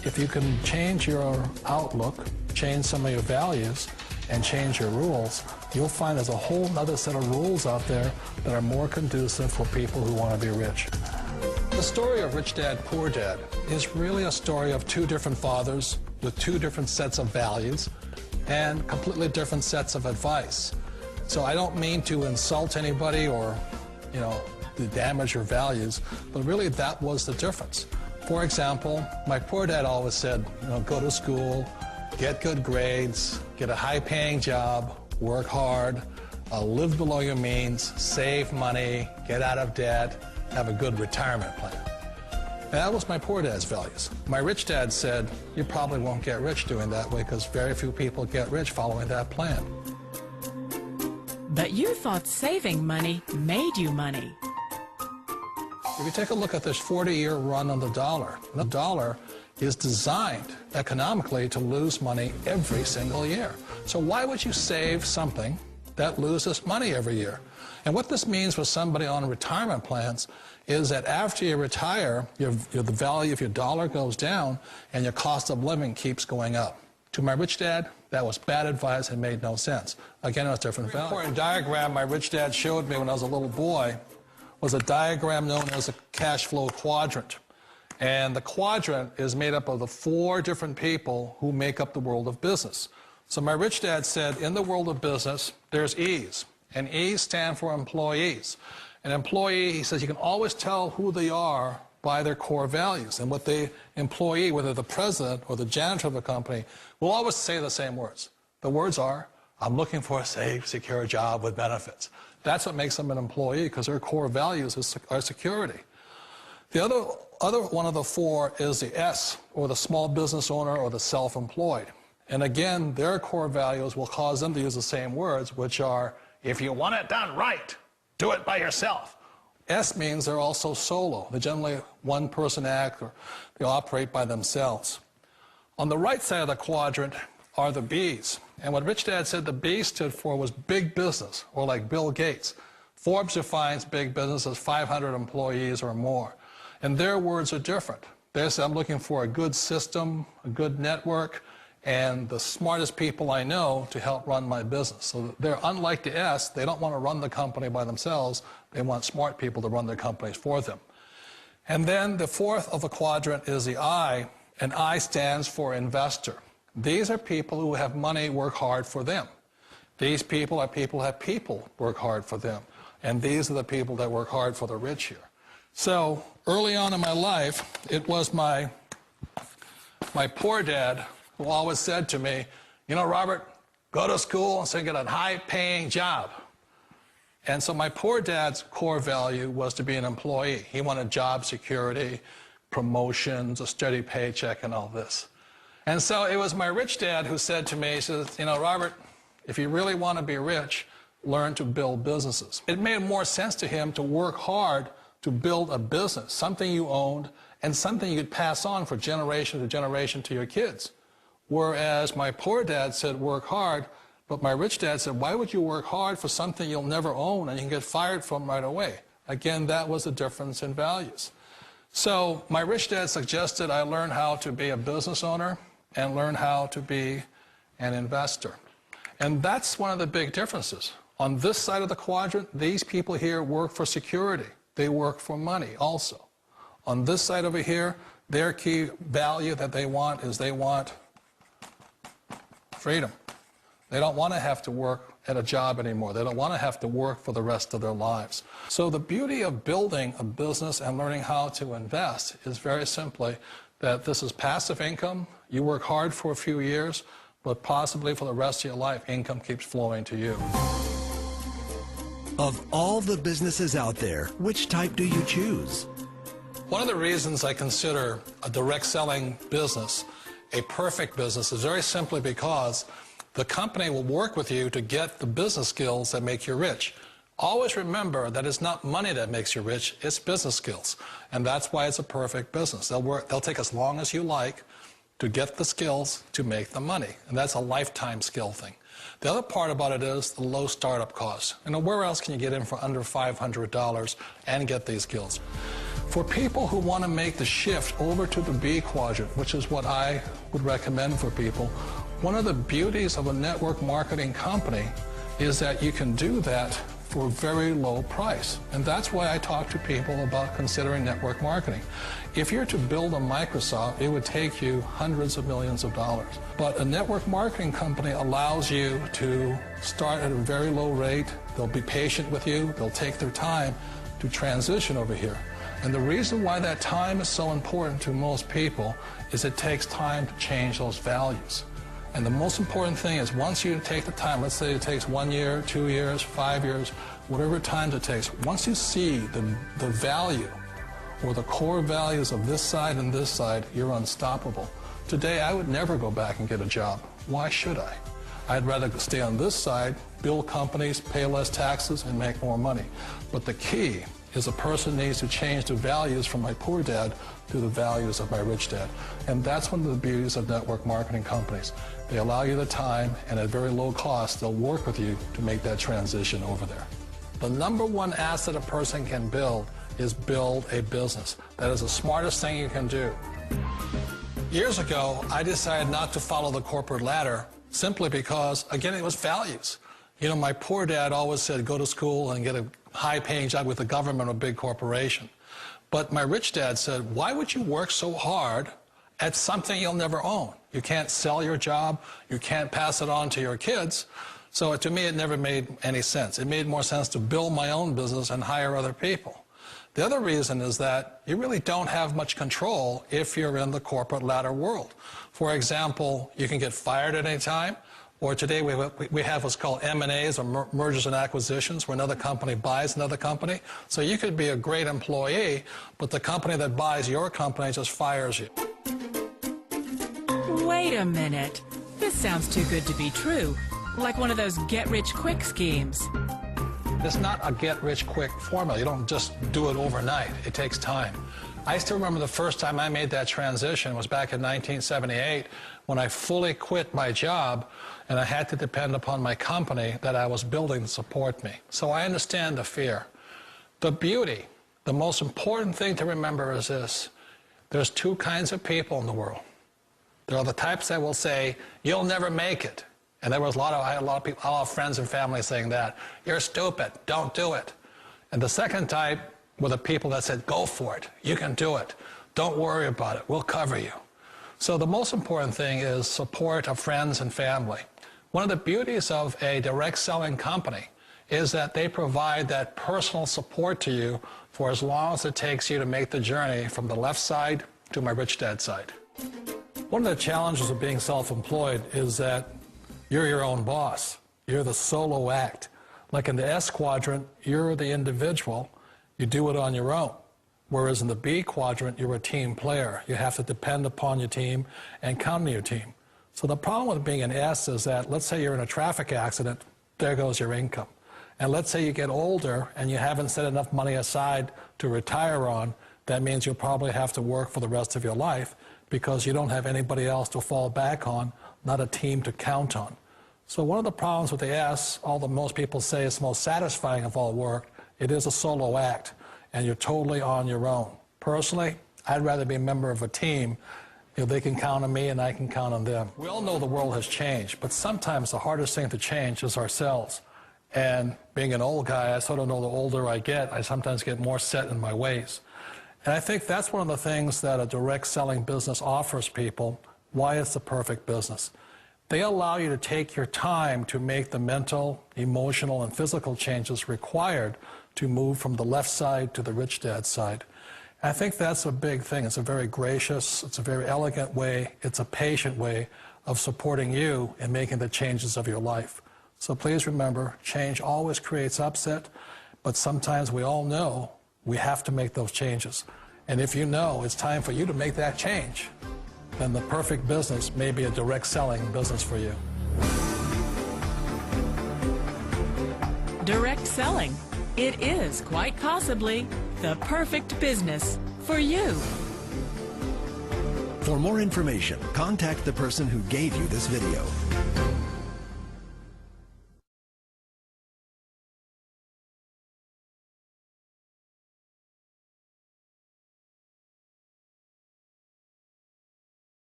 If you can change your outlook, change some of your values, and change your rules, you'll find there's a whole other set of rules out there that are more conducive for people who want to be rich. The story of Rich Dad, Poor Dad is really a story of two different fathers with two different sets of values and completely different sets of advice. So I don't mean to insult anybody or, to damage your values, but really that was the difference. For example, my poor dad always said, go to school, get good grades, get a high-paying job, work hard, live below your means, save money, get out of debt, have a good retirement plan. And that was my poor dad's values. My rich dad said, you probably won't get rich doing that way because very few people get rich following that plan. But you thought saving money made you money. If you take a look at this 40-year run on the dollar is designed economically to lose money every single year. So why would you save something that loses money every year? And what this means for somebody on retirement plans is that after you retire, the value of your dollar goes down and your cost of living keeps going up. To my rich dad, that was bad advice and made no sense. Again, it was different value. An important diagram my rich dad showed me when I was a little boy was a diagram known as a cash flow quadrant. And the quadrant is made up of the four different people who make up the world of business. So my rich dad said, in the world of business, there's E's. And E's stand for employees. An employee, he says, you can always tell who they are by their core values. And what the employee, whether the president or the janitor of the company, will always say the same words. The words are, I'm looking for a safe, secure job with benefits. That's what makes them an employee, because their core values are security. The other one of the four is the S, or the small business owner or the self-employed. And again, their core values will cause them to use the same words, which are, if you want it done right, do it by yourself. S means they're also solo. They're generally one-person act, or they operate by themselves. On the right side of the quadrant are the B's. And what Rich Dad said the B stood for was big business, or like Bill Gates. Forbes defines big business as 500 employees or more. And their words are different. They say, I'm looking for a good system, a good network, and the smartest people I know to help run my business. So they're unlike the S. They don't want to run the company by themselves. They want smart people to run their companies for them. And then the fourth of the quadrant is the I, and I stands for investor. These are people who have money work hard for them. These people are people who have people work hard for them. And these are the people that work hard for the rich here. So early on in my life, it was my poor dad who always said to me, Robert, go to school and so get a high-paying job. And so my poor dad's core value was to be an employee. He wanted job security, promotions, a steady paycheck, and all this. And so it was my rich dad who said to me, he says, Robert, if you really want to be rich, learn to build businesses. It made more sense to him to work hard to build a business, something you owned, and something you could pass on for generation to generation to your kids. Whereas my poor dad said work hard, but my rich dad said, why would you work hard for something you'll never own and you can get fired from right away? Again, that was the difference in values. So my rich dad suggested I learn how to be a business owner and learn how to be an investor. And that's one of the big differences. On this side of the quadrant, these people here work for security. They work for money also. On this side over here, their key value that they want is they want freedom. They don't want to have to work at a job anymore. They don't want to have to work for the rest of their lives. So the beauty of building a business and learning how to invest is very simply that this is passive income. You work hard for a few years, but possibly for the rest of your life, income keeps flowing to you. Of all the businesses out there, which type do you choose? One of the reasons I consider a direct selling business a perfect business is very simply because the company will work with you to get the business skills that make you rich. Always remember that it's not money that makes you rich, it's business skills. And that's why it's a perfect business. They'll take as long as you like to get the skills to make the money. And that's a lifetime skill thing. The other part about it is the low startup cost. Where else can you get in for under $500 and get these skills? For people who want to make the shift over to the B quadrant, which is what I would recommend for people, one of the beauties of a network marketing company is that you can do that for a very low price. And that's why I talk to people about considering network marketing. If you're to build a Microsoft, it would take you hundreds of millions of dollars. But a network marketing company allows you to start at a very low rate. They'll be patient with you. They'll take their time to transition over here. And the reason why that time is so important to most people is it takes time to change those values. And the most important thing is once you take the time, let's say it takes 1 year, 2 years, 5 years, whatever time it takes, once you see the value or the core values of this side and this side, you're unstoppable. Today, I would never go back and get a job. Why should I? I'd rather stay on this side, build companies, pay less taxes, and make more money. But the key is a person needs to change the values from my poor dad to the values of my rich dad. And that's one of the beauties of network marketing companies. They allow you the time, and at very low cost, they'll work with you to make that transition over there. The number one asset a person can build is build a business. That is the smartest thing you can do. Years ago, I decided not to follow the corporate ladder simply because, again, it was values. You know, my poor dad always said, go to school and get a high-paying job with the government or a big corporation. But my rich dad said, why would you work so hard at something you'll never own? You can't sell your job. You can't pass it on to your kids. So to me, it never made any sense. It made more sense to build my own business and hire other people. The other reason is that you really don't have much control if you're in the corporate ladder world. For example, you can get fired at any time. Or today we have what's called M&As, or mergers and acquisitions, where another company buys another company. So you could be a great employee, but the company that buys your company just fires you. Wait a minute. This sounds too good to be true. Like one of those get-rich-quick schemes. It's not a get-rich-quick formula. You don't just do it overnight. It takes time. I still remember the first time I made that transition was back in 1978 when I fully quit my job and I had to depend upon my company that I was building to support me. So I understand the fear. The beauty, the most important thing to remember is this. There's two kinds of people in the world. There are the types that will say, you'll never make it. And there was I had a lot of friends and family saying that. You're stupid, don't do it. And the second type were the people that said, go for it, you can do it. Don't worry about it, we'll cover you. So the most important thing is support of friends and family. One of the beauties of a direct selling company is that they provide that personal support to you for as long as it takes you to make the journey from the left side to my rich dad side. One of the challenges of being self-employed is that you're your own boss. You're the solo act. Like in the S quadrant, you're the individual. You do it on your own. Whereas in the B quadrant, you're a team player. You have to depend upon your team and count on your team. So the problem with being an S is that, let's say you're in a traffic accident, there goes your income. And let's say you get older and you haven't set enough money aside to retire on, that means you'll probably have to work for the rest of your life because you don't have anybody else to fall back on, not a team to count on. So one of the problems with the S, although most people say it's the most satisfying of all work, it is a solo act, and you're totally on your own. Personally, I'd rather be a member of a team. You know, they can count on me and I can count on them. We all know the world has changed, but sometimes the hardest thing to change is ourselves. And being an old guy, I sort of know the older I get, I sometimes get more set in my ways. And I think that's one of the things that a direct selling business offers people, why it's the perfect business. They allow you to take your time to make the mental, emotional, and physical changes required to move from the left side to the rich dad side. I think that's a big thing. It's a very gracious, it's a very elegant way, it's a patient way of supporting you in making the changes of your life. So please remember, change always creates upset, but sometimes we all know we have to make those changes. And if you know it's time for you to make that change, then the perfect business may be a direct selling business for you. Direct selling. It is quite possibly the perfect business for you. For more information, contact the person who gave you this video.